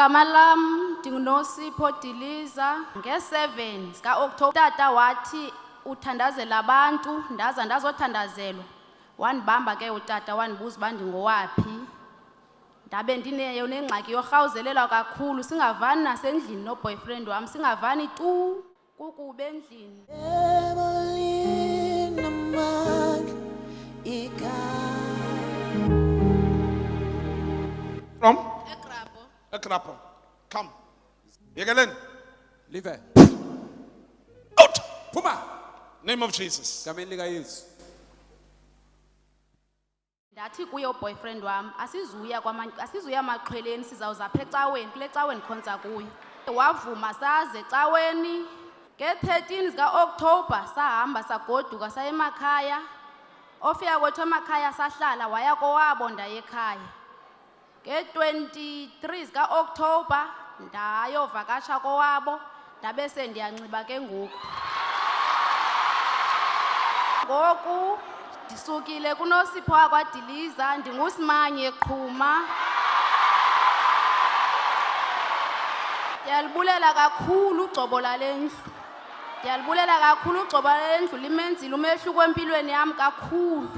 Igama lam ndinguNosipho Diliza. Nge-7 zika-Okthobha tata wathi uthandazela abantu, ndaza ndazothandazelwa. Wanibamba ke utata wanibuza uba ndingowaphi. Ndabe ndineyo nengxaki yorhawuzelelwa kakhulu, singavani nasendlini no-boyfriend wam, singavani tu, kukube endlini. From? Ekrabo. Ekrapo. Come. Yekeleni. Live. Out. Phuma. Name of Jesus. Egameni lika Yesu. Ndathi kuye uboyfriend wam, asizuya amaxhweleni, sizawuza apha ecaweni, kule caweni khonza kuyo. Wavuma saze ecaweni. Nge-13 zika-Okthobha sahamba sagoduka saya emakhaya. Ofika kwethu emakhaya sahlala waya kowabo ndaye ekhaya. Nge-23 zika-Okthobha ndayovakasha kowabo, ndabe sendiyanxiba ke ngoku. Ngoku ndisukile kuNosipho wakwaDiliza, ndinguSimanye Qhuma. Ndiyalibulela kakhulu ugcobo lale ndlu. Ndiyalibulela kakhulu ugcobo lale ndlu, limenzile umehluko empilweni yam kakhulu.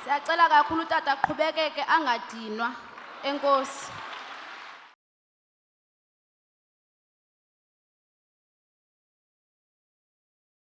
Siyacela kakhulu utata aqhubekeke angadinwa. Enkosi.